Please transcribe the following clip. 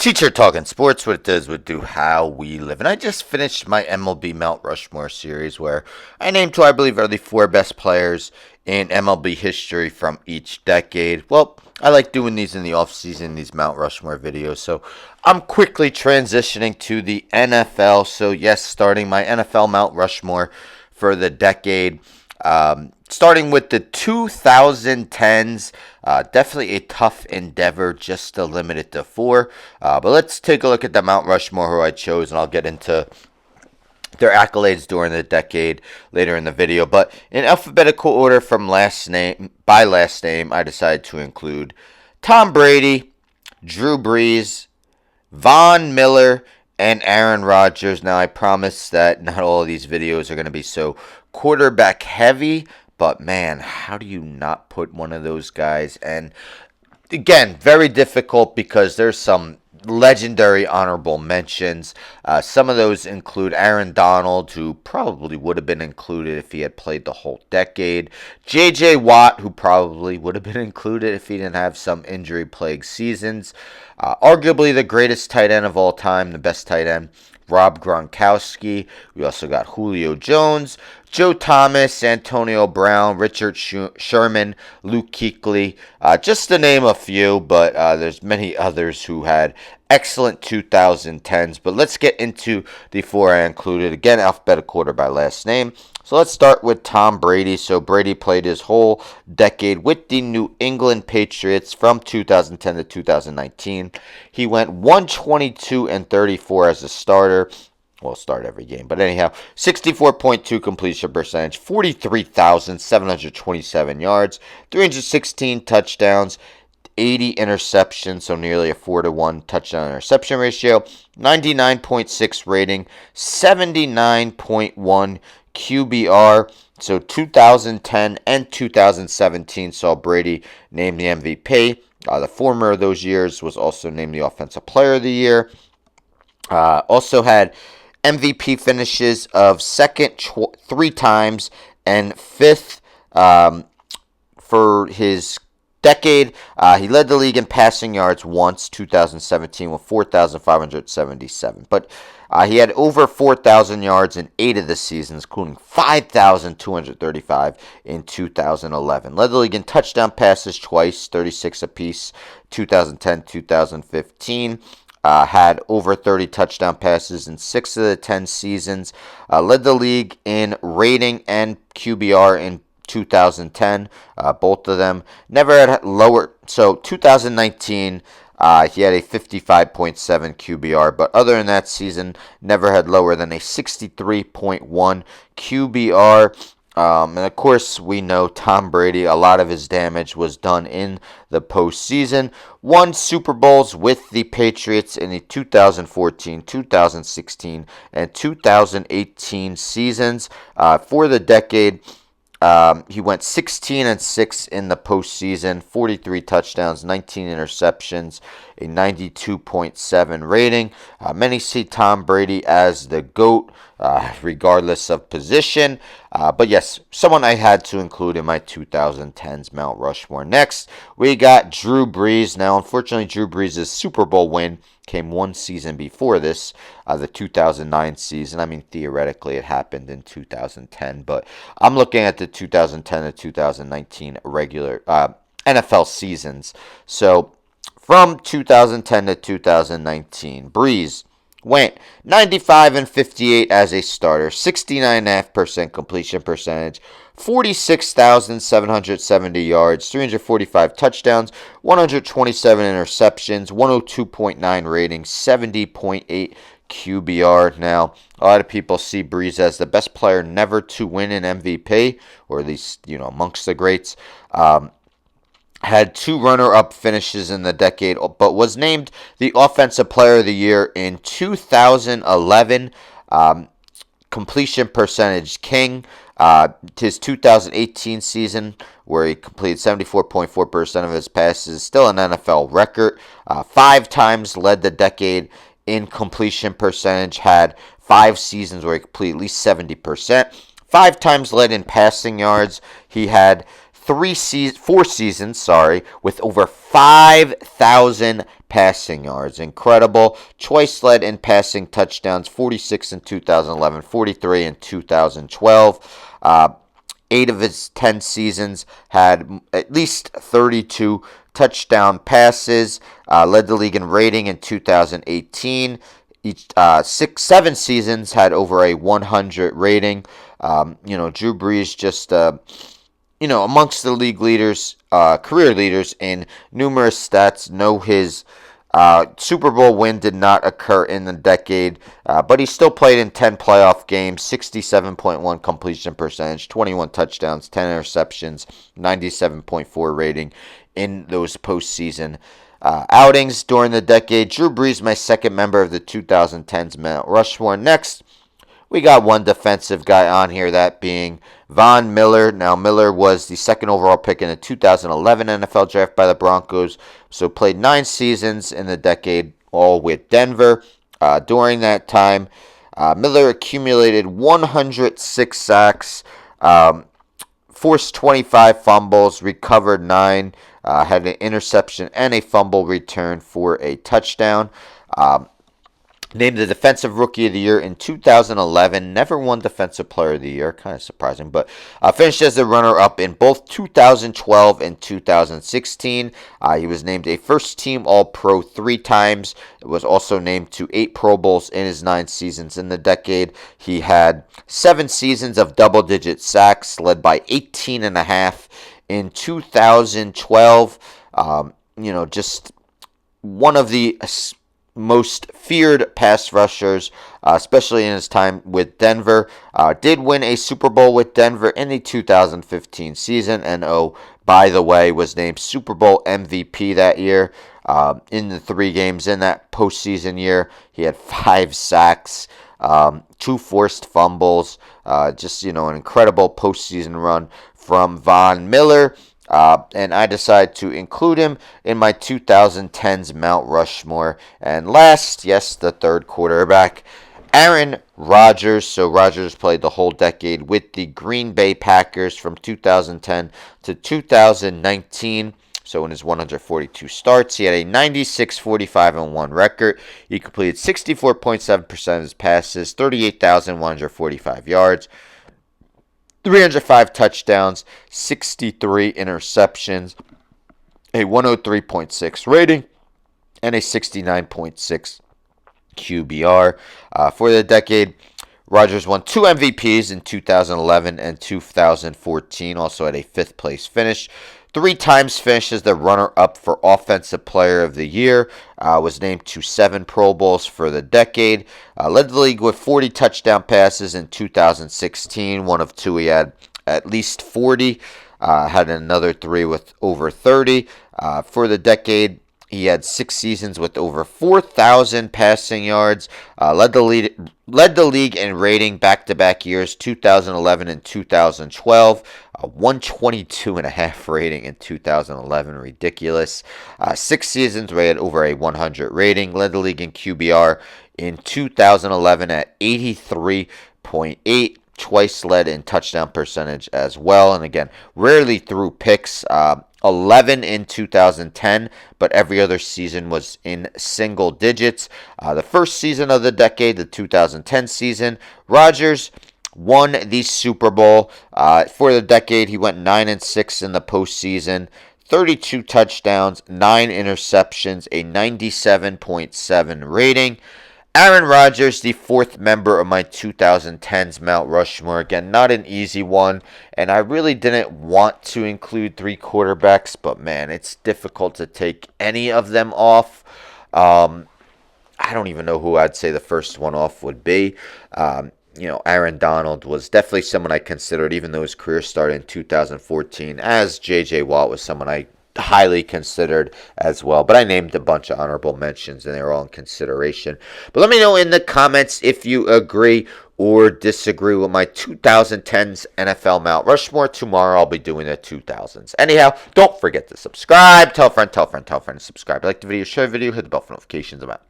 Teacher talking sports, what it does, what do, how we live. And I just finished my MLB Mount Rushmore series where I named who I believe are the four best players in MLB history from each decade. Well, I like doing these in the off season, these Mount Rushmore videos. So I'm quickly transitioning to the NFL. So yes, starting my NFL Mount Rushmore for the decade. Starting with the 2010s, definitely a tough endeavor just to limit it to four. But let's take a look at the Mount Rushmore who I chose, and I'll get into their accolades during the decade later in the video. But in alphabetical order from last name by last name, I decided to include Tom Brady, Drew Brees, Von Miller, and Aaron Rodgers. Now, I promise that not all of these videos are going to be so quarterback heavy, but man, how do you not put one of those guys? And again, very difficult because there's some legendary honorable mentions. Some of those include Aaron Donald, who probably would have been included if he had played the whole decade. J.J. Watt, who probably would have been included if he didn't have some injury-plagued seasons. Arguably the greatest tight end of all time, the best tight end, Rob Gronkowski. We also got Julio Jones, Joe Thomas, Antonio Brown, Richard Sherman, Luke Kuechly, just to name a few, but there's many others who had excellent 2010s. But let's get into the four I included. Again, alphabetical order by last name. So let's start with Tom Brady. So Brady played his whole decade with the New England Patriots from 2010 to 2019. He went 122-34 as a starter. Well, start every game. But anyhow, 64.2 completion percentage, 43,727 yards, 316 touchdowns, 80 interceptions, so nearly a 4-to-1 touchdown interception ratio, 99.6 rating, 79.1 QBR. So 2010 and 2017 saw Brady named the MVP. The former of those years was also named the Offensive Player of the Year. Also had MVP finishes of second three times and fifth for his decade. He led the league in passing yards once, 2017, with 4,577. But he had over 4,000 yards in 8 of the seasons, including 5,235 in 2011. Led the league in touchdown passes twice, 36 apiece, 2010, 2015. Had over 30 touchdown passes in 6 of the 10 seasons. Led the league in rating and QBR in 2010. Both of them never had lower. So 2019, he had a 55.7 QBR, but other than that season, never had lower than a 63.1 QBR. And of course, we know Tom Brady, a lot of his damage was done in the postseason. Won Super Bowls with the Patriots in the 2014, 2016, and 2018 seasons. For the decade, he went 16-6 in the postseason, 43 touchdowns, 19 interceptions, a 92.7 rating. Many see Tom Brady as the GOAT, regardless of position. But yes, someone I had to include in my 2010s Mount Rushmore. Next, we got Drew Brees. Now, unfortunately, Drew Brees' Super Bowl win came one season before this, the 2009 season. I mean, theoretically, it happened in 2010, but I'm looking at the 2010 to 2019 regular NFL seasons. So, from 2010 to 2019, Brees went 95-58 as a starter, 69.5% completion percentage, 46,770 yards, 345 touchdowns, 127 interceptions, 102.9 rating, 70.8 QBR. Now, a lot of people see Brees as the best player never to win an MVP, or at least, amongst the greats. Had 2 runner-up finishes in the decade, but was named the Offensive Player of the Year in 2011. Completion percentage king. His 2018 season, where he completed 74.4% of his passes, still an NFL record. 5 times led the decade in completion percentage. Had 5 seasons where he completed at least 70%. 5 times led in passing yards. He had 4 seasons, with over 5,000 passing yards. Incredible. Twice led in passing touchdowns, 46 in 2011, 43 in 2012. 8 of his 10 seasons had at least 32 touchdown passes. Led the league in rating in 2018. Each 7 seasons had over a 100 rating. Drew Brees just amongst the league leaders, career leaders in numerous stats. His Super Bowl win did not occur in the decade, but he still played in 10 playoff games, 67.1 completion percentage, 21 touchdowns, 10 interceptions, 97.4 rating in those postseason outings during the decade. Drew Brees, my second member of the 2010s Mount Rushmore. Next, we got one defensive guy on here, that being Von Miller. Now, Miller was the second overall pick in the 2011 NFL Draft by the Broncos, so played 9 seasons in the decade, all with Denver. During that time, Miller accumulated 106 sacks, forced 25 fumbles, recovered 9, had an interception and a fumble return for a touchdown. Named the Defensive Rookie of the Year in 2011. Never won Defensive Player of the Year. Kind of surprising. But finished as the runner-up in both 2012 and 2016. He was named a first-team All-Pro 3 times. Was also named to 8 Pro Bowls in his 9 seasons in the decade. He had 7 seasons of double-digit sacks, led by 18.5 in 2012. Just one of the most feared pass rushers, especially in his time with Denver. Did win a Super Bowl with Denver in the 2015 season, and by the way, was named Super Bowl MVP that year. In the 3 games in that postseason year, he had 5 sacks, 2 forced fumbles. An incredible postseason run from Von Miller. And I decided to include him in my 2010s Mount Rushmore. And last, yes, the third quarterback, Aaron Rodgers. So Rodgers played the whole decade with the Green Bay Packers from 2010 to 2019. So in his 142 starts, he had a 96-45-1 record. He completed 64.7% of his passes, 38,145 yards. 305 touchdowns, 63 interceptions, a 103.6 rating, and a 69.6 QBR. For the decade, Rodgers won 2 MVPs in 2011 and 2014, also had a 5th place finish. 3 times finished as the runner-up for Offensive Player of the Year. Was named to 7 Pro Bowls for the decade. Led the league with 40 touchdown passes in 2016. One of 2 he had at least 40. Had another 3 with over 30. For the decade, he had 6 seasons with over 4,000 passing yards. Led the league in rating back-to-back years, 2011 and 2012. A 122.5 rating in 2011, ridiculous. 6 seasons where he had over a 100 rating. Led the league in QBR in 2011 at 83.8. Twice led in touchdown percentage as well. And again, rarely threw picks. 11 in 2010, but every other season was in single digits. The first season of the decade, the 2010 season, Rodgers won the Super Bowl. For the decade, he went 9-6 in the postseason, 32 touchdowns, 9 interceptions, a 97.7 rating. Aaron Rodgers, the 4th member of my 2010s Mount Rushmore. Again, not an easy one, and I really didn't want to include 3 quarterbacks, but man, it's difficult to take any of them off. I don't even know who I'd say the first one off would be. Aaron Donald was definitely someone I considered, even though his career started in 2014, as J.J. Watt was someone I highly considered as well. But I named a bunch of honorable mentions, and they're all in consideration. But let me know in the comments if you agree or disagree with my 2010s NFL Mount Rushmore. Tomorrow I'll be doing the 2000s. Anyhow, don't forget to subscribe. Tell a friend to subscribe. Like the video, share the video, hit the bell for notifications. I'm out.